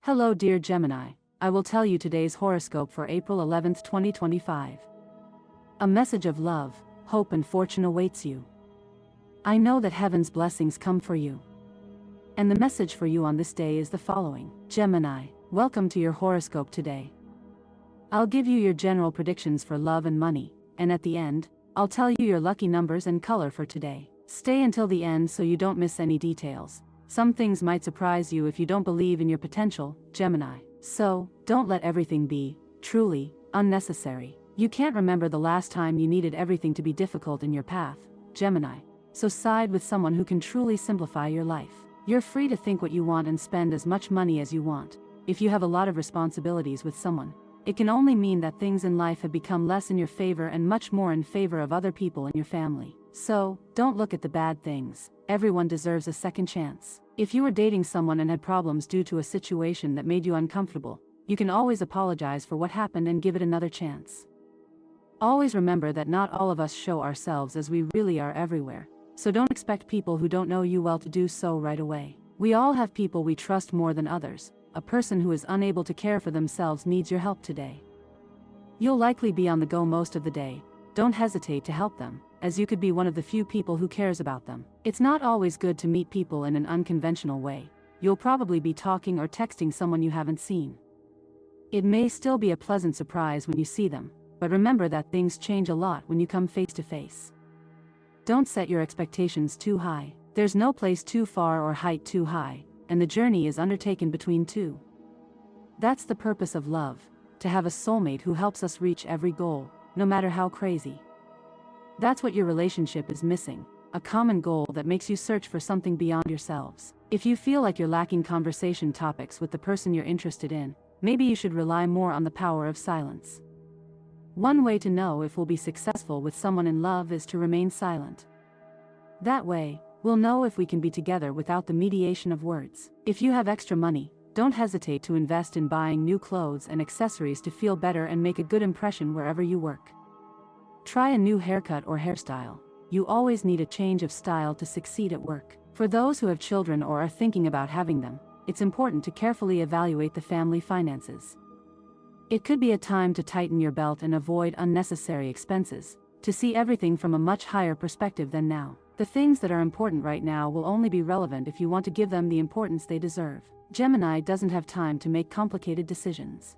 Hello dear Gemini, I will tell you today's horoscope for April 11th, 2025. A message of love, hope and fortune awaits you. I know that heaven's blessings come for you. And the message for you on this day is the following. Gemini, welcome to your horoscope today. I'll give you your general predictions for love and money, and at the end, I'll tell you your lucky numbers and color for today. Stay until the end so you don't miss any details. Some things might surprise you if you don't believe in your potential, Gemini. So, don't let everything be, truly, unnecessary. You can't remember the last time you needed everything to be difficult in your path, Gemini. So side with someone who can truly simplify your life. You're free to think what you want and spend as much money as you want. If you have a lot of responsibilities with someone, it can only mean that things in life have become less in your favor and much more in favor of other people in your family. So, don't look at the bad things. Everyone deserves a second chance. If you were dating someone and had problems due to a situation that made you uncomfortable, you can always apologize for what happened and give it another chance. Always remember that not all of us show ourselves as we really are everywhere, so don't expect people who don't know you well to do so right away. We all have people we trust more than others. A person who is unable to care for themselves needs your help today. You'll likely be on the go most of the day. Don't hesitate to help them, as you could be one of the few people who cares about them. It's not always good to meet people in an unconventional way. You'll probably be talking or texting someone you haven't seen. It may still be a pleasant surprise when you see them, but remember that things change a lot when you come face to face. Don't set your expectations too high. There's no place too far or height too high, and the journey is undertaken between two. That's the purpose of love, to have a soulmate who helps us reach every goal, no matter how crazy. That's what your relationship is missing, a common goal that makes you search for something beyond yourselves. If you feel like you're lacking conversation topics with the person you're interested in, maybe you should rely more on the power of silence. One way to know if we'll be successful with someone in love is to remain silent. That way, we'll know if we can be together without the mediation of words. If you have extra money, don't hesitate to invest in buying new clothes and accessories to feel better and make a good impression wherever you work. Try a new haircut or hairstyle. You always need a change of style to succeed at work. For those who have children or are thinking about having them, it's important to carefully evaluate the family finances. It could be a time to tighten your belt and avoid unnecessary expenses, to see everything from a much higher perspective than now. The things that are important right now will only be relevant if you want to give them the importance they deserve. Gemini doesn't have time to make complicated decisions.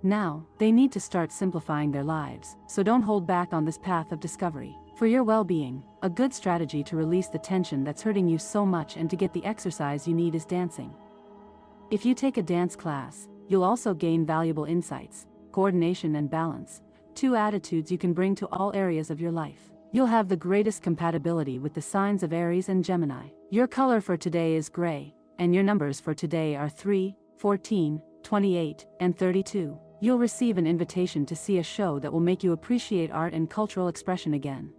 Now, they need to start simplifying their lives, so don't hold back on this path of discovery. For your well-being, a good strategy to release the tension that's hurting you so much and to get the exercise you need is dancing. If you take a dance class, you'll also gain valuable insights, coordination and balance, two attitudes you can bring to all areas of your life. You'll have the greatest compatibility with the signs of Aries and Gemini. Your color for today is gray, and your numbers for today are 3, 14, 28, and 32. You'll receive an invitation to see a show that will make you appreciate art and cultural expression again.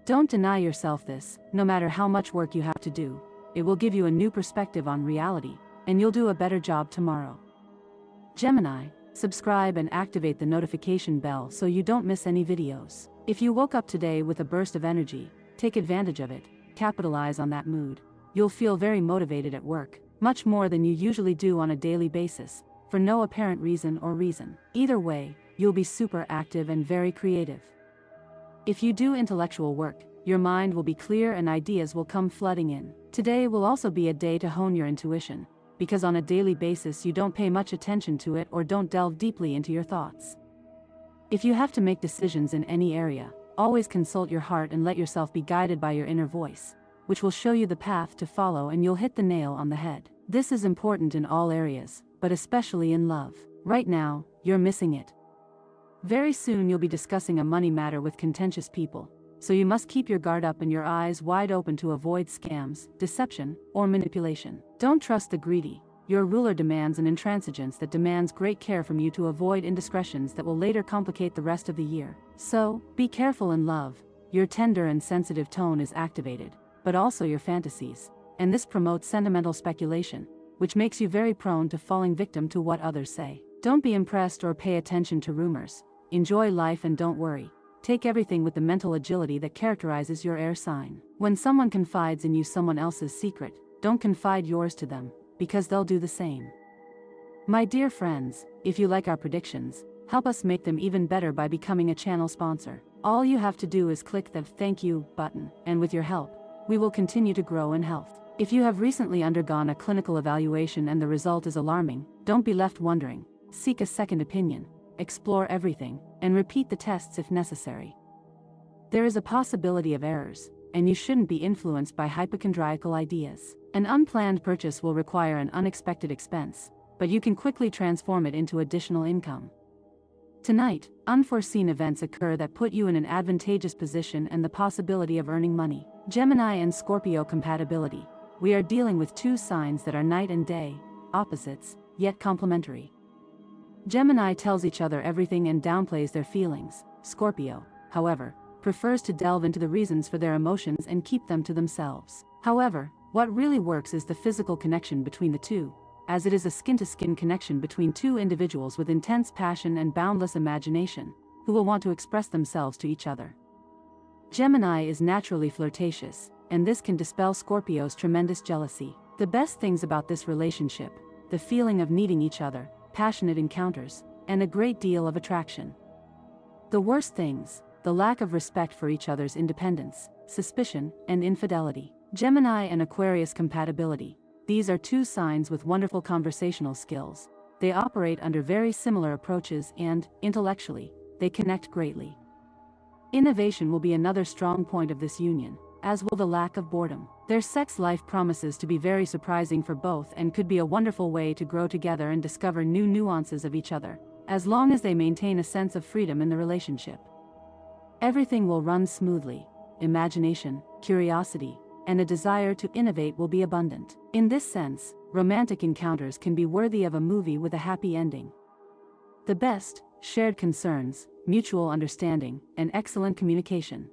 Don't deny yourself this, no matter how much work you have to do. It will give you a new perspective on reality, and you'll do a better job tomorrow. Gemini, subscribe and activate the notification bell so you don't miss any videos. If you woke up today with a burst of energy, take advantage of it, capitalize on that mood. You'll feel very motivated at work, much more than you usually do on a daily basis, for no apparent reason or reason. Either way, you'll be super active and very creative. If you do intellectual work, your mind will be clear and ideas will come flooding in. Today will also be a day to hone your intuition, because on a daily basis you don't pay much attention to it or don't delve deeply into your thoughts. If you have to make decisions in any area, always consult your heart and let yourself be guided by your inner voice, which will show you the path to follow and you'll hit the nail on the head. This is important in all areas, but especially in love. Right now, you're missing it. Very soon you'll be discussing a money matter with contentious people, so you must keep your guard up and your eyes wide open to avoid scams, deception, or manipulation. Don't trust the greedy. Your ruler demands an intransigence that demands great care from you to avoid indiscretions that will later complicate the rest of the year. So, be careful in love. Your tender and sensitive tone is activated, but also your fantasies, and this promotes sentimental speculation, which makes you very prone to falling victim to what others say. Don't be impressed or pay attention to rumors. Enjoy life and don't worry. Take everything with the mental agility that characterizes your air sign. When someone confides in you someone else's secret, don't confide yours to them, because they'll do the same. My dear friends, if you like our predictions, help us make them even better by becoming a channel sponsor. All you have to do is click the thank you button, and with your help, we will continue to grow in health. If you have recently undergone a clinical evaluation and the result is alarming, don't be left wondering. Seek a second opinion, explore everything, and repeat the tests if necessary. There is a possibility of errors, and you shouldn't be influenced by hypochondriacal ideas. An unplanned purchase will require an unexpected expense, but you can quickly transform it into additional income. Tonight, unforeseen events occur that put you in an advantageous position and the possibility of earning money. Gemini and Scorpio compatibility. We are dealing with two signs that are night and day, opposites, yet complementary. Gemini tells each other everything and downplays their feelings. Scorpio, however, prefers to delve into the reasons for their emotions and keep them to themselves. However, what really works is the physical connection between the two, as it is a skin-to-skin connection between two individuals with intense passion and boundless imagination, who will want to express themselves to each other. Gemini is naturally flirtatious, and this can dispel Scorpio's tremendous jealousy. The best things about this relationship: the feeling of needing each other, passionate encounters, and a great deal of attraction. The worst things: the lack of respect for each other's independence, suspicion, and infidelity. Gemini and Aquarius compatibility. These are two signs with wonderful conversational skills. They operate under very similar approaches and, intellectually, they connect greatly. Innovation will be another strong point of this union, as will the lack of boredom. Their sex life promises to be very surprising for both and could be a wonderful way to grow together and discover new nuances of each other, as long as they maintain a sense of freedom in the relationship. Everything will run smoothly. Imagination, curiosity, and a desire to innovate will be abundant. In this sense, romantic encounters can be worthy of a movie with a happy ending. The best: shared concerns, mutual understanding, and excellent communication.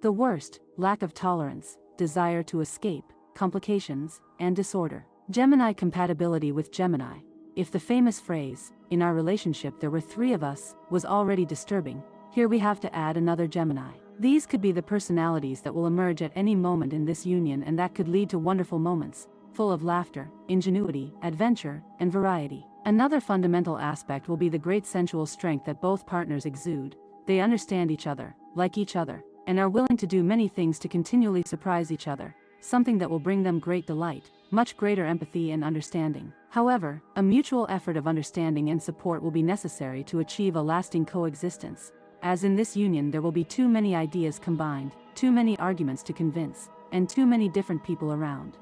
The worst: lack of tolerance, desire to escape, complications, and disorder. Gemini compatibility with Gemini. If the famous phrase, "in our relationship there were three of us," was already disturbing, here we have to add another Gemini. These could be the personalities that will emerge at any moment in this union, and that could lead to wonderful moments, full of laughter, ingenuity, adventure, and variety. Another fundamental aspect will be the great sensual strength that both partners exude. They understand each other, like each other, and are willing to do many things to continually surprise each other, something that will bring them great delight, much greater empathy and understanding. However, a mutual effort of understanding and support will be necessary to achieve a lasting coexistence, as in this union there will be too many ideas combined, too many arguments to convince, and too many different people around.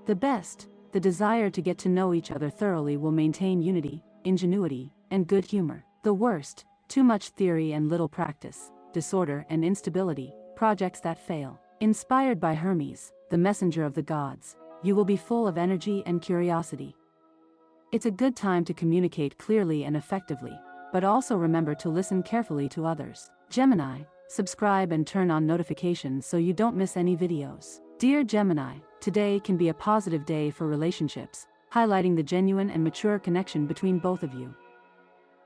The best: the desire to get to know each other thoroughly will maintain unity, ingenuity, and good humor. The worst: too much theory and little practice, disorder and instability, projects that fail. Inspired by Hermes, the messenger of the gods, you will be full of energy and curiosity. It's a good time to communicate clearly and effectively, but also remember to listen carefully to others. Gemini, subscribe and turn on notifications so you don't miss any videos. Dear Gemini, today can be a positive day for relationships, highlighting the genuine and mature connection between both of you.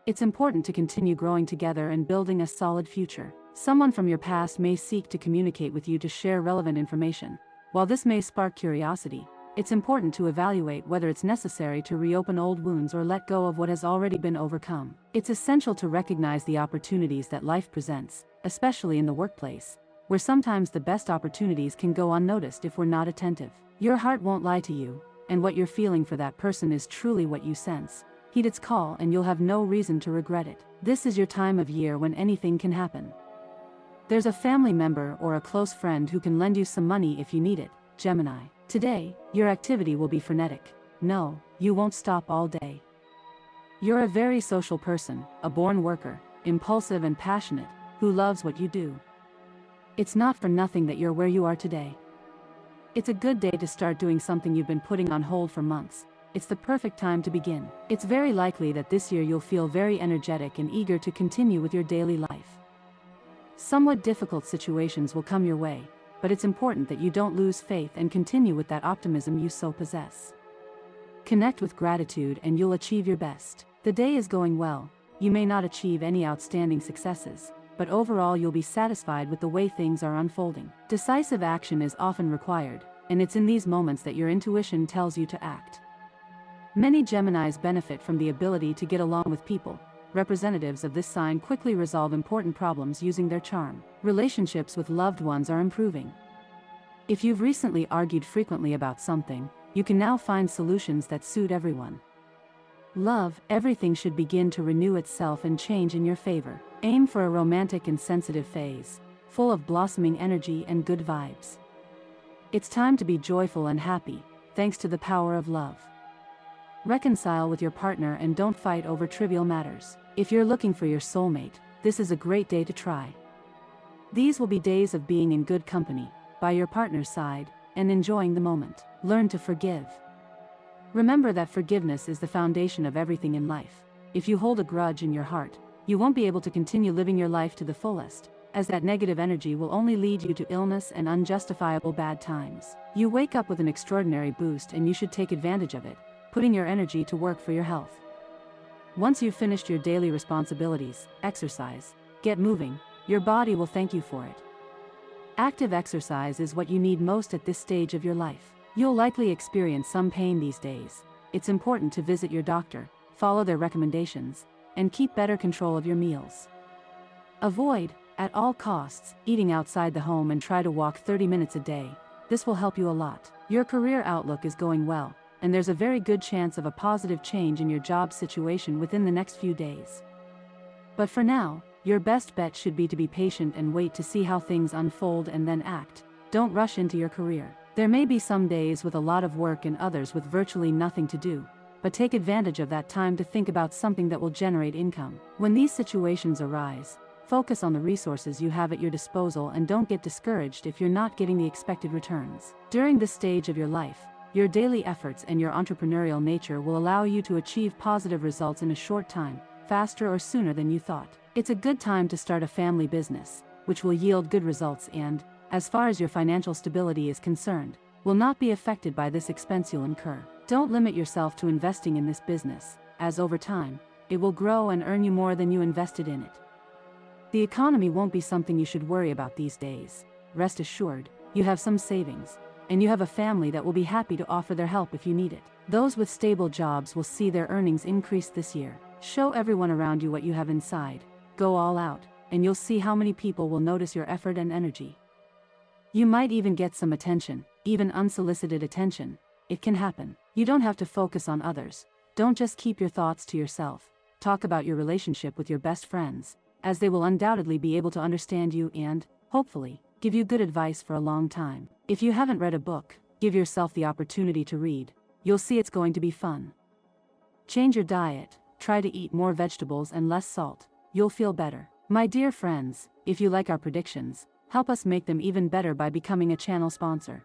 It's important to continue growing together and building a solid future. Someone from your past may seek to communicate with you to share relevant information. While this may spark curiosity, it's important to evaluate whether it's necessary to reopen old wounds or let go of what has already been overcome. It's essential to recognize the opportunities that life presents, especially in the workplace, where sometimes the best opportunities can go unnoticed if we're not attentive. Your heart won't lie to you, and what you're feeling for that person is truly what you sense. Heed its call and you'll have no reason to regret it. This is your time of year when anything can happen. There's a family member or a close friend who can lend you some money if you need it. Gemini, today, your activity will be frenetic. No, you won't stop all day. You're a very social person, a born worker, impulsive and passionate, who loves what you do. It's not for nothing that you're where you are today. It's a good day to start doing something you've been putting on hold for months. It's the perfect time to begin. It's very likely that this year you'll feel very energetic and eager to continue with your daily life. Somewhat difficult situations will come your way, but it's important that you don't lose faith and continue with that optimism you so possess. Connect with gratitude and you'll achieve your best. The day is going well. You may not achieve any outstanding successes, but overall you'll be satisfied with the way things are unfolding. Decisive action is often required, and it's in these moments that your intuition tells you to act. Many Geminis benefit from the ability to get along with people. Representatives of this sign quickly resolve important problems using their charm. Relationships with loved ones are improving. If you've recently argued frequently about something, you can now find solutions that suit everyone. Love, everything should begin to renew itself and change in your favor. Aim for a romantic and sensitive phase, full of blossoming energy and good vibes. It's time to be joyful and happy, thanks to the power of love. Reconcile with your partner and don't fight over trivial matters. If you're looking for your soulmate, this is a great day to try. These will be days of being in good company, by your partner's side, and enjoying the moment. Learn to forgive. Remember that forgiveness is the foundation of everything in life. If you hold a grudge in your heart, you won't be able to continue living your life to the fullest, as that negative energy will only lead you to illness and unjustifiable bad times. You wake up with an extraordinary boost and you should take advantage of it, putting your energy to work for your health. Once you've finished your daily responsibilities, exercise, get moving, your body will thank you for it. Active exercise is what you need most at this stage of your life. You'll likely experience some pain these days. It's important to visit your doctor, follow their recommendations, and keep better control of your meals. Avoid, at all costs, eating outside the home and try to walk 30 minutes a day. This will help you a lot. Your career outlook is going well, and there's a very good chance of a positive change in your job situation within the next few days. But for now, your best bet should be to be patient and wait to see how things unfold and then act. Don't rush into your career. There may be some days with a lot of work and others with virtually nothing to do, but take advantage of that time to think about something that will generate income. When these situations arise, focus on the resources you have at your disposal and don't get discouraged if you're not getting the expected returns. During this stage of your life, your daily efforts and your entrepreneurial nature will allow you to achieve positive results in a short time, faster or sooner than you thought. It's a good time to start a family business, which will yield good results and, as far as your financial stability is concerned, will not be affected by this expense you'll incur. Don't limit yourself to investing in this business, as over time, it will grow and earn you more than you invested in it. The economy won't be something you should worry about these days. Rest assured, you have some savings, and you have a family that will be happy to offer their help if you need it. Those with stable jobs will see their earnings increase this year. Show everyone around you what you have inside. Go all out, and you'll see how many people will notice your effort and energy. You might even get some attention, even unsolicited attention. It can happen. You don't have to focus on others. Don't just keep your thoughts to yourself. Talk about your relationship with your best friends, as they will undoubtedly be able to understand you and, hopefully, give you good advice for a long time. If you haven't read a book, give yourself the opportunity to read. You'll see it's going to be fun. Change your diet. Try to eat more vegetables and less salt. You'll feel better. My dear friends, if you like our predictions, help us make them even better by becoming a channel sponsor.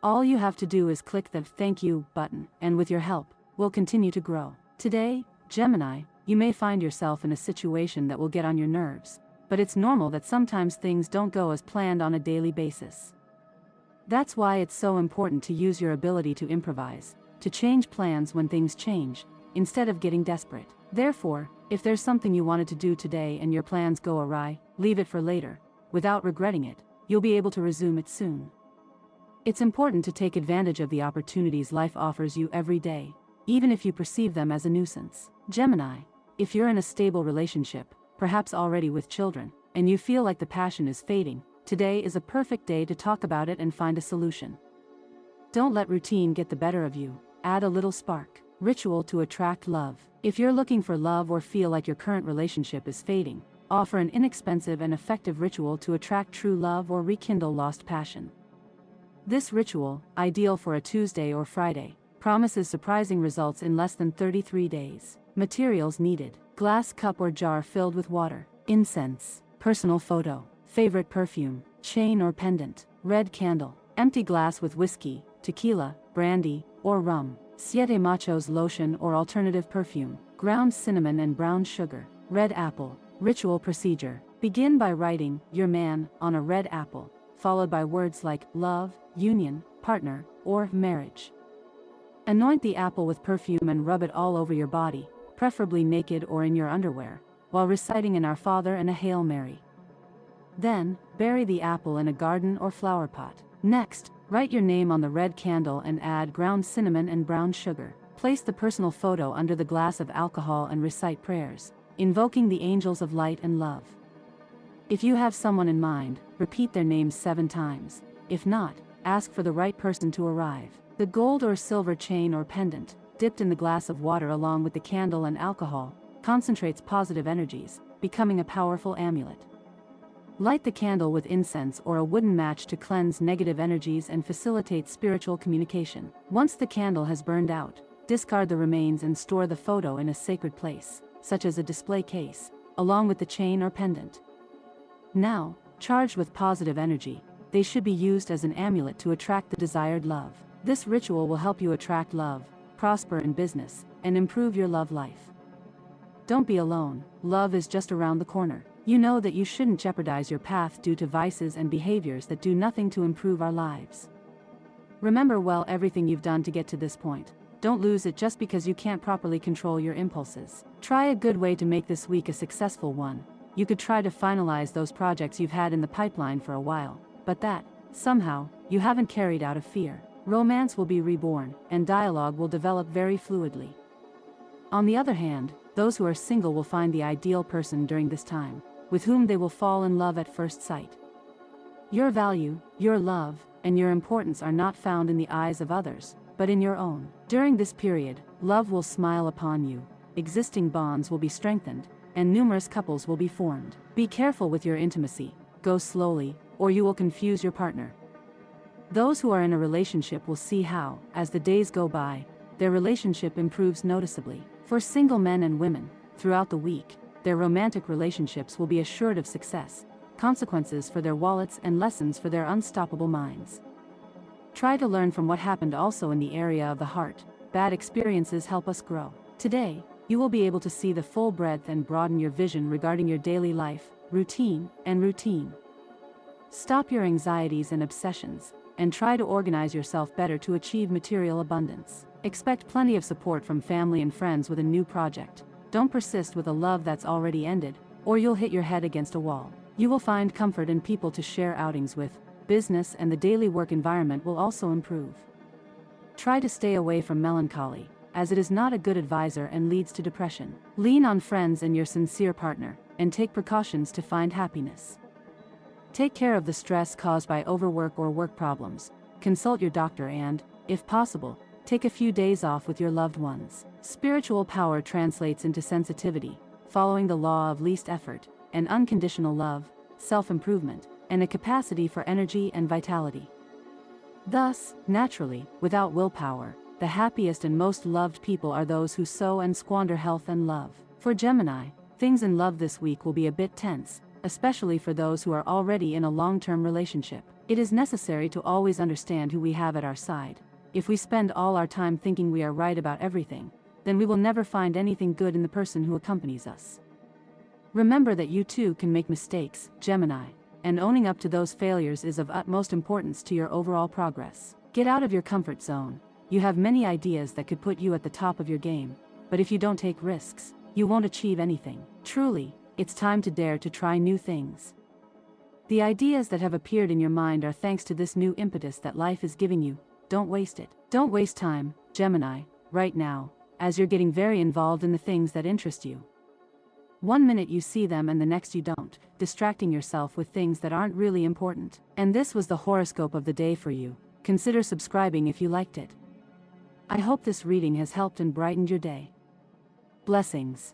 All you have to do is click the thank you button, and with your help, we'll continue to grow. Today, Gemini, you may find yourself in a situation that will get on your nerves, but it's normal that sometimes things don't go as planned on a daily basis. That's why it's so important to use your ability to improvise, to change plans when things change, instead of getting desperate. Therefore, if there's something you wanted to do today and your plans go awry, leave it for later. Without regretting it, you'll be able to resume it soon. It's important to take advantage of the opportunities life offers you every day, even if you perceive them as a nuisance. Gemini, if you're in a stable relationship, perhaps already with children, and you feel like the passion is fading, today is a perfect day to talk about it and find a solution. Don't let routine get the better of you. Add a little spark. Ritual to attract love. If you're looking for love or feel like your current relationship is fading, offer an inexpensive and effective ritual to attract true love or rekindle lost passion. This ritual, ideal for a Tuesday or Friday, promises surprising results in less than 33 days. Materials needed: glass cup or jar filled with water, incense, personal photo, favorite perfume, chain or pendant, red candle, empty glass with whiskey, tequila, brandy, or rum, siete machos lotion or alternative perfume, ground cinnamon and brown sugar, red apple. Ritual procedure: begin by writing "your man" on a red apple, followed by words like love, union, partner, or marriage. Anoint the apple with perfume and rub it all over your body, preferably naked or in your underwear, while reciting an Our Father and a Hail Mary. Then, bury the apple in a garden or flower pot. Next, write your name on the red candle and add ground cinnamon and brown sugar. Place the personal photo under the glass of alcohol and recite prayers, invoking the angels of light and love. If you have someone in mind, repeat their names 7 times. If not, ask for the right person to arrive. The gold or silver chain or pendant, dipped in the glass of water along with the candle and alcohol, concentrates positive energies, becoming a powerful amulet. Light the candle with incense or a wooden match to cleanse negative energies and facilitate spiritual communication. Once the candle has burned out, discard the remains and store the photo in a sacred place, such as a display case, along with the chain or pendant. Now, charged with positive energy, they should be used as an amulet to attract the desired love. This ritual will help you attract love, prosper in business, and improve your love life. Don't be alone, love is just around the corner. You know that you shouldn't jeopardize your path due to vices and behaviors that do nothing to improve our lives. Remember well everything you've done to get to this point. Don't lose it just because you can't properly control your impulses. Try a good way to make this week a successful one. You could try to finalize those projects you've had in the pipeline for a while, but that, somehow, you haven't carried out of fear. Romance will be reborn, and dialogue will develop very fluidly. On the other hand, those who are single will find the ideal person during this time, with whom they will fall in love at first sight. Your value, your love, and your importance are not found in the eyes of others, but in your own. During this period, love will smile upon you, existing bonds will be strengthened, and numerous couples will be formed. Be careful with your intimacy, go slowly, or you will confuse your partner. Those who are in a relationship will see how, as the days go by, their relationship improves noticeably. For single men and women, throughout the week, their romantic relationships will be assured of success, consequences for their wallets and lessons for their unstoppable minds. Try to learn from what happened also in the area of the heart. Bad experiences help us grow. Today, you will be able to see the full breadth and broaden your vision regarding your daily life, routine. Stop your anxieties and obsessions, and try to organize yourself better to achieve material abundance. Expect plenty of support from family and friends with a new project. Don't persist with a love that's already ended, or you'll hit your head against a wall. You will find comfort in people to share outings with. Business and the daily work environment will also improve. Try to stay away from melancholy, as it is not a good advisor and leads to depression. Lean on friends and your sincere partner, and take precautions to find happiness. Take care of the stress caused by overwork or work problems. Consult your doctor and, if possible, take a few days off with your loved ones. Spiritual power translates into sensitivity, following the law of least effort, and unconditional love, self-improvement, and a capacity for energy and vitality. Thus, naturally, without willpower, the happiest and most loved people are those who sow and squander health and love. For Gemini, things in love this week will be a bit tense, especially for those who are already in a long-term relationship. It is necessary to always understand who we have at our side. If we spend all our time thinking we are right about everything, then we will never find anything good in the person who accompanies us. Remember that you too can make mistakes, Gemini, and owning up to those failures is of utmost importance to your overall progress. Get out of your comfort zone. You have many ideas that could put you at the top of your game, but if you don't take risks, you won't achieve anything. Truly, it's time to dare to try new things. The ideas that have appeared in your mind are thanks to this new impetus that life is giving you. Don't waste it. Don't waste time, Gemini, right now, as you're getting very involved in the things that interest you. One minute you see them and the next you don't, distracting yourself with things that aren't really important. And this was the horoscope of the day for you. Consider subscribing if you liked it. I hope this reading has helped and brightened your day. Blessings.